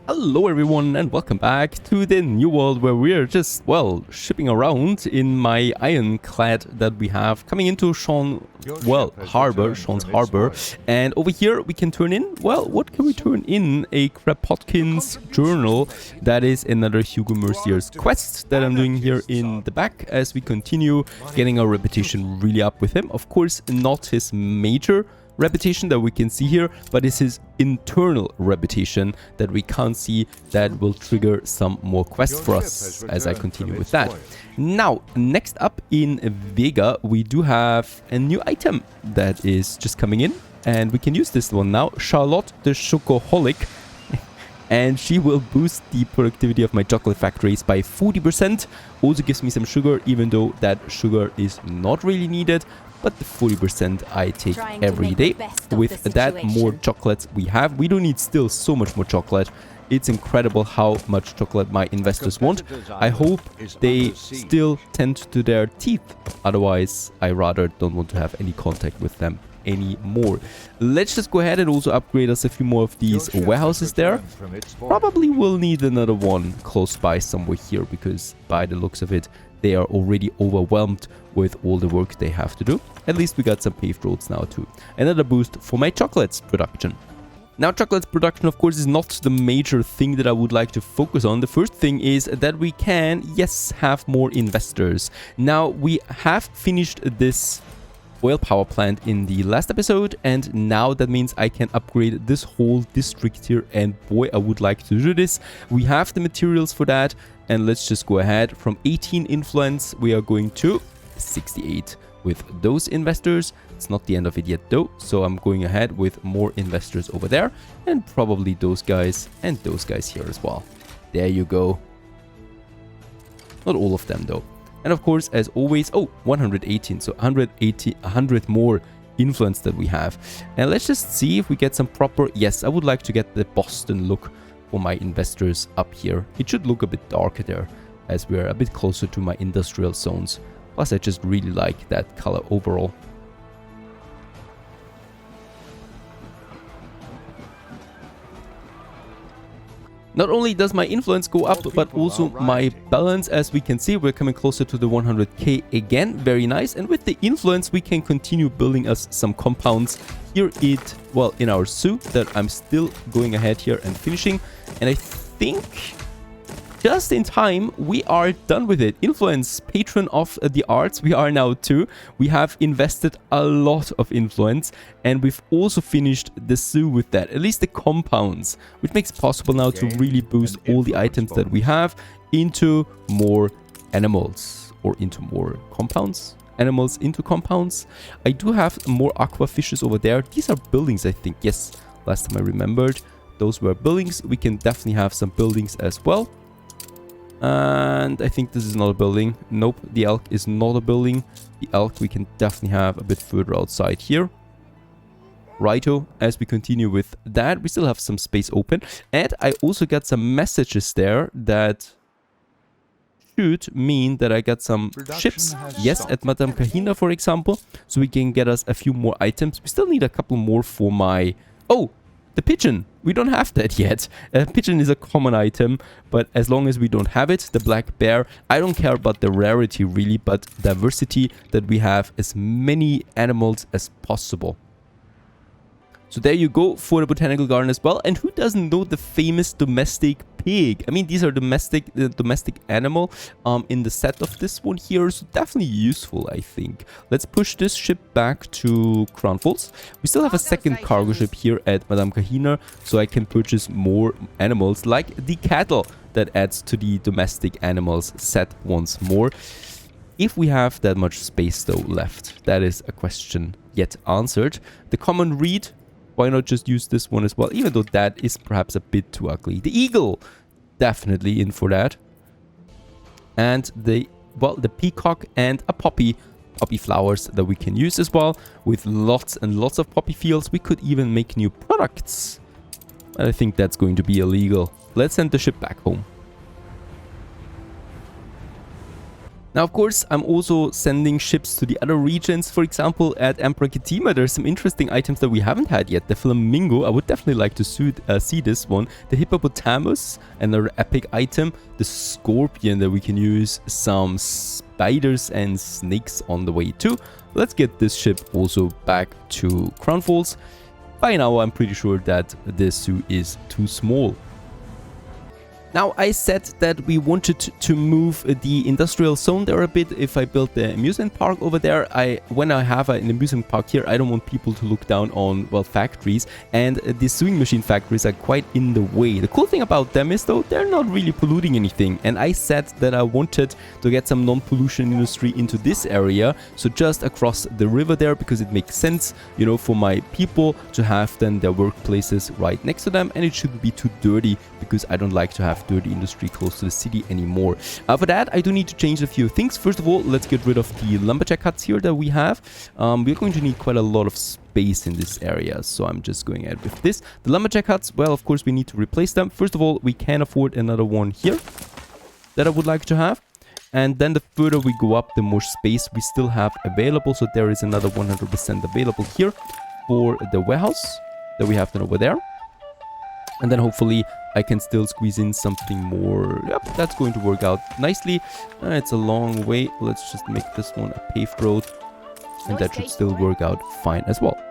Hello everyone and welcome back to the new world where we're just, well, shipping around in my ironclad that we have coming into Sean's Harbor. And over here we can turn in, well, what can we turn in? A Kropotkin's journal. That is another Hugo Mercier's quest that I'm doing here in the back as we continue getting our reputation really up with him. Of course, not his major reputation that we can see here, but it's his internal reputation that we can't see that will trigger some more quests for us as I continue with that. Now, next up in Vega, we do have a new item that is just coming in, and we can use this one now, Charlotte the Chocoholic, and she will boost the productivity of my chocolate factories by 40%. Also gives me some sugar, even though that sugar is not really needed. But the 40% I take every day. With that more chocolates we have, we don't need still so much more chocolate. It's incredible how much chocolate my investors want. I hope they still tend to their teeth. Otherwise, I rather don't want to have any contact with them anymore. Let's just go ahead and also upgrade us a few more of these warehouses there. Probably will need another one close by somewhere here, because by the looks of it, they are already overwhelmed with all the work they have to do. At least we got some paved roads now too. Another boost for my chocolates production. Now, chocolates production, of course, is not the major thing that I would like to focus on. The first thing is that we can, yes, have more investors. Now, we have finished this oil power plant in the last episode, and now that means I can upgrade this whole district here, and boy, I would like to do this. We have the materials for that, and let's just go ahead. From 18 influence, we are going to 68 with those investors. It's not the end of it yet though, so I'm going ahead with more investors over there, and probably those guys and those guys here as well. There you go. Not all of them though. And of course, as always, 118, so 100 more influence that we have. And let's just see if we get some proper, yes, I would like to get the Boston look for my investors up here. It should look a bit darker there, as we're a bit closer to my industrial zones. Plus, I just really like that color overall. Not only does my influence go up, but also my balance. As we can see, we're coming closer to the 100k again. Very nice. And with the influence, we can continue building us some compounds here in our zoo that I'm still going ahead here and finishing. And I think just in time, we are done with it. Influence, patron of the arts, we are now too. We have invested a lot of influence, and we've also finished the zoo with that, at least the compounds, which makes it possible now to really boost all the items that we have into more animals, or into more compounds. Animals into compounds. I do have more aqua fishes over there. These are buildings, I think. Yes, last time I remembered, those were buildings. We can definitely have some buildings as well. And I think this is not a building. Nope, the elk is not a building. The elk we can definitely have a bit further outside here. Righto, as we continue with that, we still have some space open. And I also got some messages there that should mean that I got some ships. Yes, at Madame Kahina, for example. So we can get us a few more items. We still need a couple more for my... Oh! The pigeon, we don't have that yet. Pigeon is a common item, but as long as we don't have it, the black bear, I don't care about the rarity really, but diversity, that we have as many animals as possible. So there you go for the botanical garden as well. And who doesn't know the famous domestic pig? I mean, these are domestic animal in the set of this one here, so definitely useful, I think. Let's push this ship back to Crown Falls. We still have a second cargo ship here at Madame Kahina, so I can purchase more animals like the cattle. That adds to the domestic animals set once more. If we have that much space though left, that is a question yet answered. The common reed, why not just use this one as well, even though that is perhaps a bit too ugly. The eagle, definitely in for that. And the peacock and a poppy flowers that we can use as well. With lots and lots of poppy fields, we could even make new products. But I think that's going to be illegal. Let's send the ship back home. Now, of course, I'm also sending ships to the other regions. For example, at Emperor there's some interesting items that we haven't had yet. The flamingo, I would definitely like to see this one. The hippopotamus, another epic item. The scorpion that we can use. Some spiders and snakes on the way too. Let's get this ship also back to Crown Falls. By now, I'm pretty sure that the zoo is too small. Now, I said that we wanted to move the industrial zone there a bit. If I build the amusement park over there, when I have an amusement park here, I don't want people to look down on, well, factories. And the sewing machine factories are quite in the way. The cool thing about them is, though, they're not really polluting anything. And I said that I wanted to get some non-pollution industry into this area. So just across the river there, because it makes sense, you know, for my people to have then their workplaces right next to them. And it shouldn't be too dirty, because I don't like to have dirty industry close to the city anymore. For that, I do need to change a few things. First of all, let's get rid of the lumberjack huts here that we have. We're going to need quite a lot of space in this area, so I'm just going ahead with this. The lumberjack huts, well, of course, we need to replace them. First of all, we can afford another one here that I would like to have. And then the further we go up, the more space we still have available. So there is another 100% available here for the warehouse that we have then over there. And then hopefully I can still squeeze in something more. Yep, that's going to work out nicely. It's a long way. Let's just make this one a paved road. And that should still work out fine as well.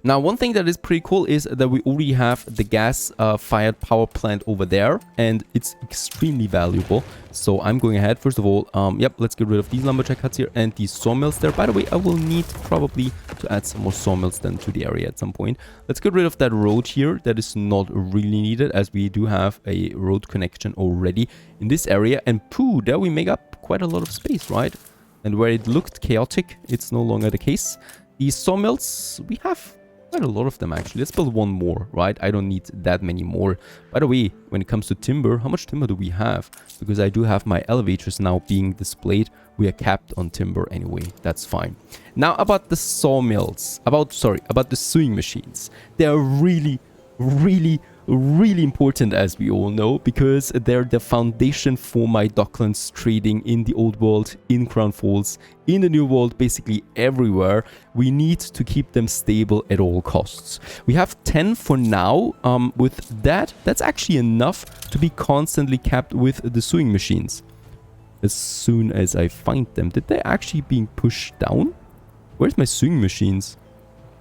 Now, one thing that is pretty cool is that we already have the gas-fired power plant over there, and it's extremely valuable. So I'm going ahead. First of all, yep, let's get rid of these lumberjack huts here and these sawmills there. By the way, I will need probably to add some more sawmills then to the area at some point. Let's get rid of that road here. That is not really needed, as we do have a road connection already in this area. And poo, there we make up quite a lot of space, right? And where it looked chaotic, it's no longer the case. These sawmills, we have quite a lot of them actually. Let's build one more, right? I don't need that many more. By the way, when it comes to timber, how much timber do we have? Because I do have my elevators now being displayed. We are capped on timber anyway. That's fine. Now about the sawmills, about the sewing machines. They are really important, as we all know, because they're the foundation for my Docklands trading in the old world, in Crown Falls, in the new world, basically everywhere. We need to keep them stable at all costs. We have 10 for now. With that, that's actually enough to be constantly capped with the sewing machines. As soon as I find them. Did they actually being pushed down? Where's my sewing machines?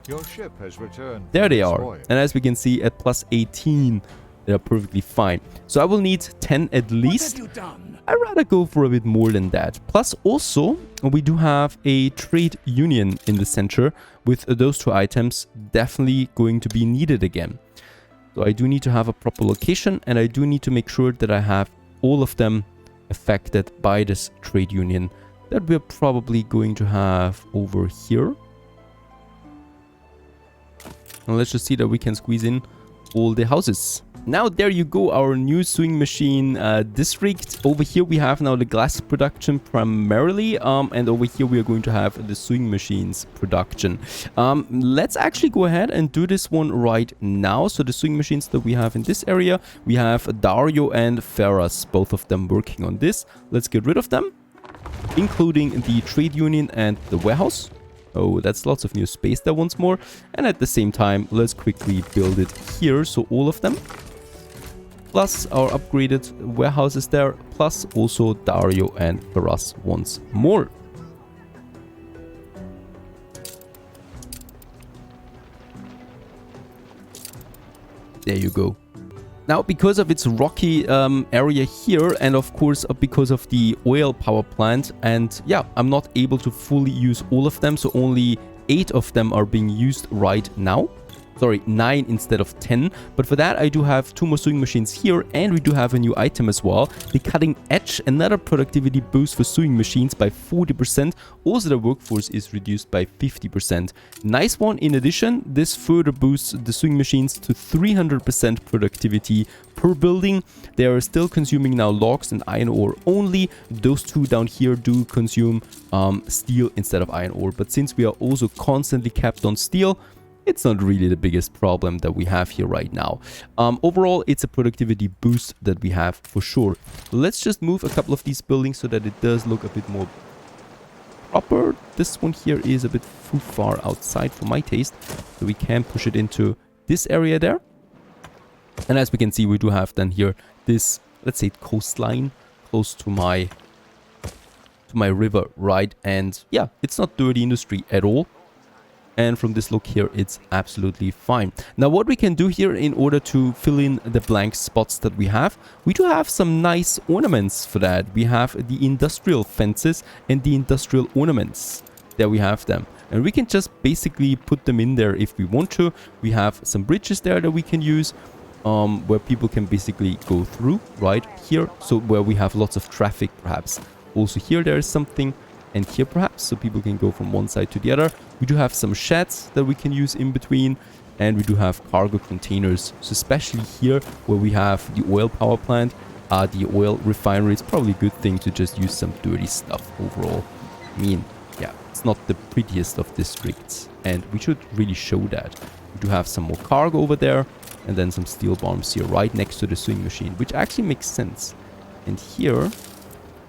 Your ship has returned. There they are. And as we can see, at plus 18, they're perfectly fine. So I will need 10 at least. What have you done? I'd rather go for a bit more than that. Plus also, we do have a trade union in the center with those two items definitely going to be needed again. So I do need to have a proper location, and I do need to make sure that I have all of them affected by this trade union that we're probably going to have over here. And let's just see that we can squeeze in all the houses. Now there you go, our new sewing machine district. Over here we have now the glass production primarily, and over here we are going to have the sewing machines production. Let's actually go ahead and do this one right now. So the sewing machines that we have in this area, we have Dario and Ferras, both of them working on this. Let's get rid of them, including the trade union and the warehouse. Oh, that's lots of new space there once more. And at the same time, let's quickly build it here. So all of them. Plus our upgraded warehouses there. Plus also Dario and Ferras once more. There you go. Now, because of its rocky area here, and of course because of the oil power plant, and yeah, I'm not able to fully use all of them, so only 8 of them are being used right now. Sorry, 9 instead of 10. But for that, I do have 2 more sewing machines here, and we do have a new item as well. The cutting edge, another productivity boost for sewing machines by 40%. Also, the workforce is reduced by 50%. Nice one. In addition, this further boosts the sewing machines to 300% productivity per building. They are still consuming now logs and iron ore only. Those 2 down here do consume steel instead of iron ore. But since we are also constantly capped on steel, it's not really the biggest problem that we have here right now. Overall, it's a productivity boost that we have for sure. Let's just move a couple of these buildings so that it does look a bit more proper. This one here is a bit too far outside for my taste, so we can push it into this area there. And as we can see, we do have then here this, let's say, coastline close to my river, right? And yeah, it's not dirty industry at all. And from this look here, it's absolutely fine. Now, what we can do here in order to fill in the blank spots that we do have some nice ornaments for that. We have the industrial fences and the industrial ornaments. There we have them. And we can just basically put them in there if we want to. We have some bridges there that we can use, where people can basically go through, right here. So where we have lots of traffic, perhaps. Also here there is something. And here perhaps, so people can go from one side to the other. We do have some sheds that we can use in between. And we do have cargo containers. So especially here where we have the oil power plant, the oil refinery. It's probably a good thing to just use some dirty stuff overall. I mean, yeah, it's not the prettiest of districts. And we should really show that. We do have some more cargo over there. And then some steel bombs here right next to the sewing machine, which actually makes sense. And here...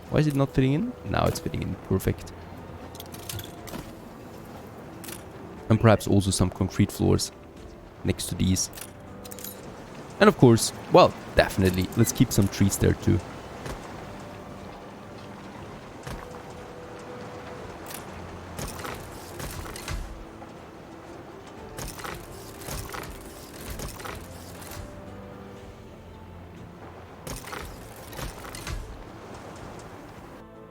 why is it not fitting in? Now it's fitting in. Perfect. And perhaps also some concrete floors next to these. And of course, well, definitely, let's keep some trees there too.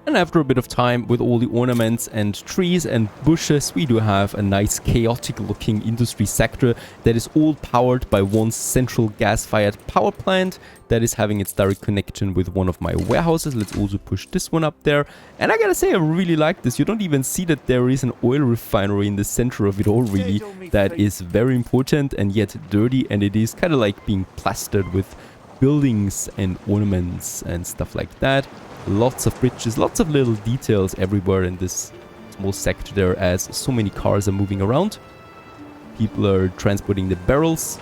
And after a bit of time with all the ornaments and trees and bushes, we do have a nice chaotic looking industry sector that is all powered by one central gas-fired power plant that is having its direct connection with one of my warehouses. Let's also push this one up there. And I gotta say, I really like this. You don't even see that there is an oil refinery in the center of it all, really. That is very important and yet dirty, and it is kind of like being plastered with buildings and ornaments and stuff like that. Lots of bridges, lots of little details everywhere in this small sector there, as so many cars are moving around. People are transporting the barrels.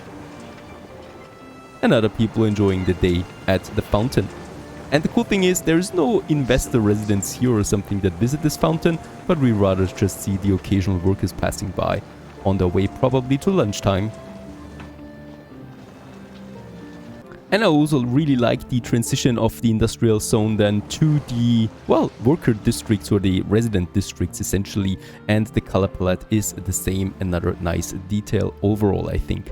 And other people enjoying the day at the fountain. And the cool thing is, there is no investor residents here or something that visit this fountain, but we rather just see the occasional workers passing by on their way probably to lunchtime. And I also really like the transition of the industrial zone then to the, well, worker districts or the resident districts essentially. And the color palette is the same. Another nice detail overall, I think.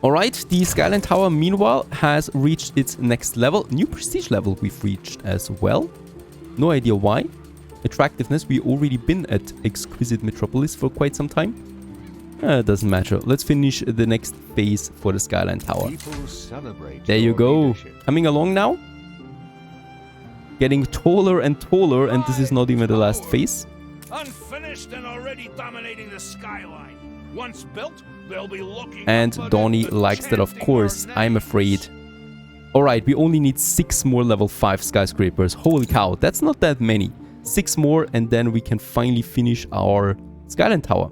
Alright, the Skyline Tower meanwhile has reached its next level. New prestige level we've reached as well. No idea why. Attractiveness, we already been at Exquisite Metropolis for quite some time. It doesn't matter. Let's finish the next phase for the Skyline Tower. There you go. Coming along now. Getting taller and taller, and this is not even the last phase. Unfinished and already dominating the skyline. Once built, they'll be looking. And Donnie likes that, of course. I'm afraid. Alright, we only need 6 more level 5 skyscrapers. Holy cow, that's not that many. 6 more, and then we can finally finish our Skyline Tower.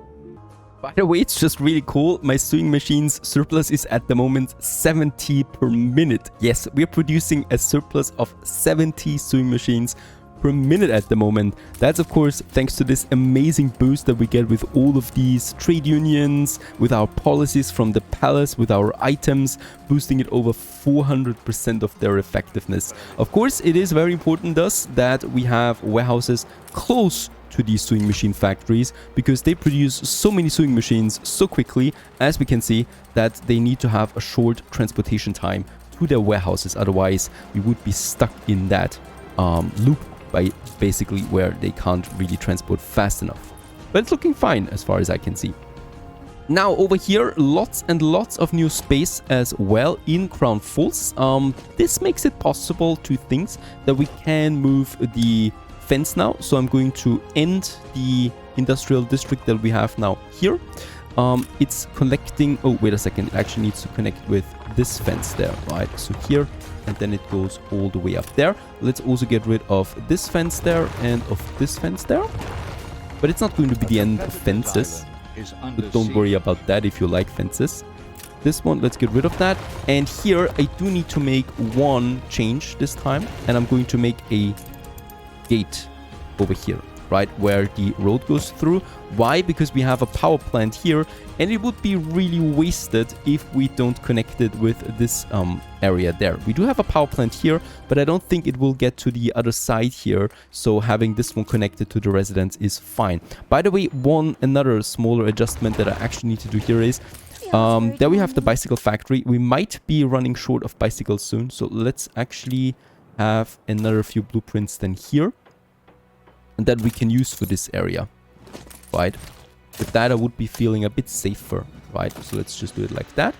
By the way, it's just really cool. My sewing machine's surplus is at the moment 70 per minute. Yes, we're producing a surplus of 70 sewing machines per minute at the moment. That's of course thanks to this amazing boost that we get with all of these trade unions, with our policies from the palace, with our items, boosting it over 400% of their effectiveness. Of course, it is very important thus that we have warehouses close to these sewing machine factories, because they produce so many sewing machines so quickly, as we can see, that they need to have a short transportation time to their warehouses. Otherwise, we would be stuck in that loop by basically where they can't really transport fast enough. But it's looking fine as far as I can see. Now over here, lots and lots of new space as well in Crown Falls. This makes it possible to things that we can move the fence now. So I'm going to end the industrial district that we have now here. It's connecting, oh wait a second, it actually needs to connect with this fence there, right? So here, and then it goes all the way up there. Let's also get rid of this fence there and of this fence there. But it's not going to be the end of fences. Is under But don't worry about that if you like fences. This one, let's get rid of that. And here, I do need to make one change this time. And I'm going to make a gate over here, right? Where the road goes through. Why? Because we have a power plant here. And it would be really wasted if we don't connect it with this area there. We do have a power plant here, but I don't think it will get to the other side here. So having this one connected to the residence is fine. By the way, another smaller adjustment that I actually need to do here is there we have the bicycle factory. We might be running short of bicycles soon. So let's actually have another few blueprints then here. And that we can use for this area. Right? With that, I would be feeling a bit safer. Right? So let's just do it like that.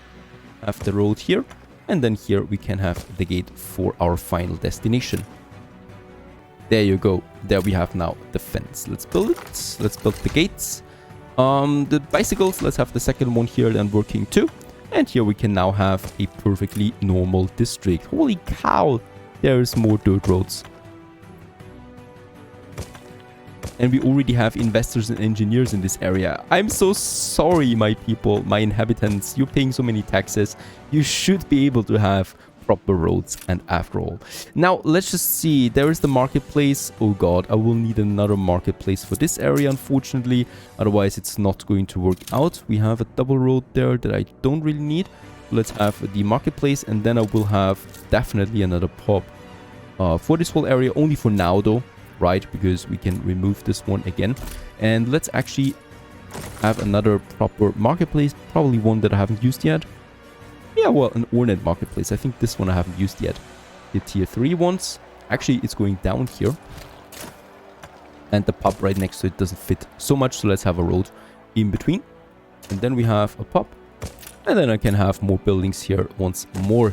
Have the road here. And then here we can have the gate for our final destination. There you go. There we have now the fence. Let's build it. Let's build the gates. The bicycles, let's have the second one here then working too. And here we can now have a perfectly normal district. Holy cow, there's more dirt roads. And we already have investors and engineers in this area. I'm so sorry, my people, my inhabitants. You're paying so many taxes. You should be able to have proper roads, and after all. Now, let's just see. There is the marketplace. Oh god, I will need another marketplace for this area, unfortunately. Otherwise, it's not going to work out. We have a double road there that I don't really need. Let's have the marketplace, and then I will have definitely another pub for this whole area. Only for now, though, right? Because we can remove this one again. And let's actually have another proper marketplace. Probably one that I haven't used yet. Yeah, well, an Ornate marketplace. I think this one I haven't used yet. The tier 3 ones. Actually, it's going down here. And the pub right next to it doesn't fit so much. So let's have a road in between. And then we have a pub. And then I can have more buildings here once more.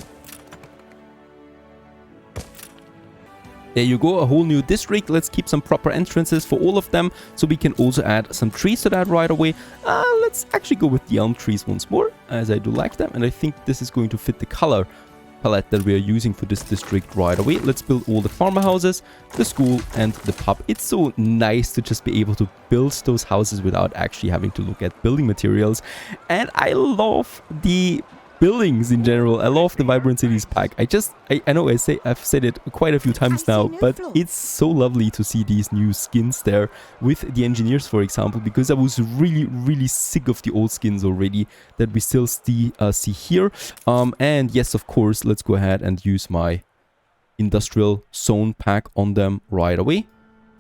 There you go, a whole new district. Let's keep some proper entrances for all of them. So we can also add some trees to that right away. Let's actually go with the elm trees once more, as I do like them. And I think this is going to fit the color palette that we are using for this district right away. Let's build all the farmer houses, the school, and the pub. It's so nice to just be able to build those houses without actually having to look at building materials. And I love the buildings in general. I love the Vibrant Cities pack. I know I've said it quite a few times now, but it's so lovely to see these new skins there with the engineers, for example, because I was really sick of the old skins already that we still see here. And yes, of course, let's go ahead and use my industrial zone pack on them right away.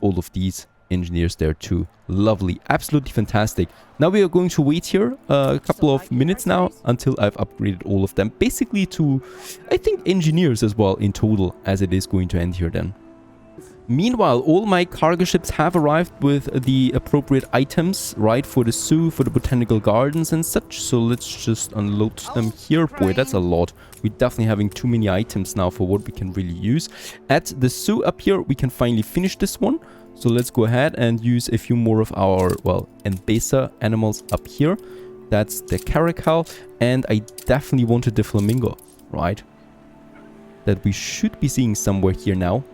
All of these engineers there too. Lovely, absolutely fantastic. Now we are going to wait here a couple of minutes now until I've upgraded all of them, basically to, I think, engineers as well in total, as it is going to end here then. Meanwhile, all my cargo ships have arrived with the appropriate items, right, for the zoo, for the botanical gardens and such. So let's just unload them here. Boy, that's a lot. We're definitely having too many items now for what we can really use. At the zoo up here, we can finally finish this one. So let's go ahead and use a few more of our, well, Embesa animals up here. That's the caracal. And I definitely wanted the flamingo, right? That we should be seeing somewhere here now.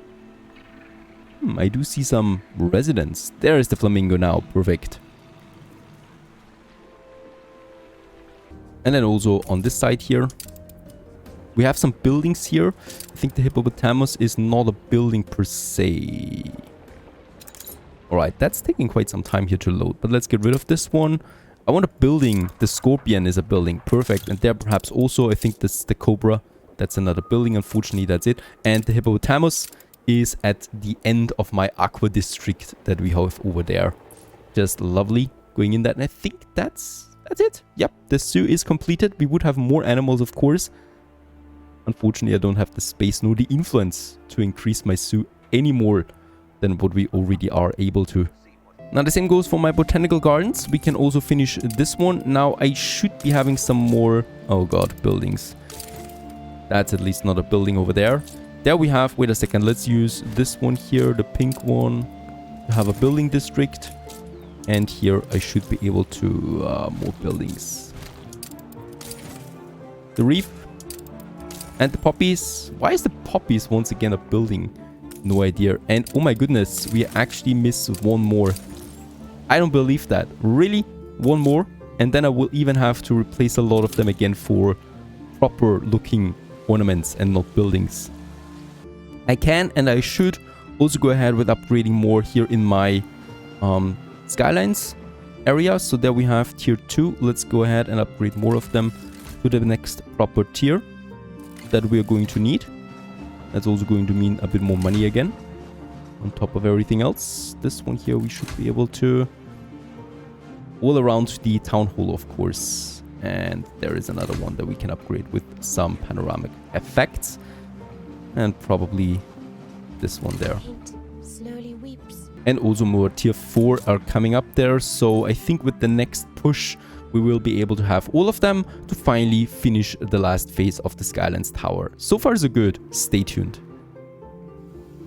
I do see some residents. There is the flamingo now. Perfect. And then also on this side here, we have some buildings here. I think the hippopotamus is not a building per se. Alright, that's taking quite some time here to load. But let's get rid of this one. I want a building. The scorpion is a building. Perfect. And there perhaps also, I think this is the cobra. That's another building. Unfortunately, that's it. And the hippopotamus is at the end of my aqua district that we have over there. Just lovely going in that. And I think that's it. Yep, the zoo is completed. We would have more animals, of course. Unfortunately, I don't have the space nor the influence to increase my zoo any more than what we already are able to. Now, the same goes for my botanical gardens. We can also finish this one. Now, I should be having some more, oh god, buildings. That's at least not a building over there. There we have, wait a second, let's use this one here, the pink one, to have a building district. And here I should be able to, more buildings. The reef and the poppies. Why is the poppies once again a building? No idea. And oh my goodness, we actually missed one more. I don't believe that. Really? One more? And then I will even have to replace a lot of them again for proper looking ornaments and not buildings. I can and I should also go ahead with upgrading more here in my Skylines area. So there we have tier 2. Let's go ahead and upgrade more of them to the next proper tier that we are going to need. That's also going to mean a bit more money again on top of everything else. This one here we should be able to all around the town hall, of course. And there is another one that we can upgrade with some panoramic effects, and probably this one there. And also more tier 4 are coming up there, so I think with the next push we will be able to have all of them to finally finish the last phase of the Skylines tower. So far so good, stay tuned.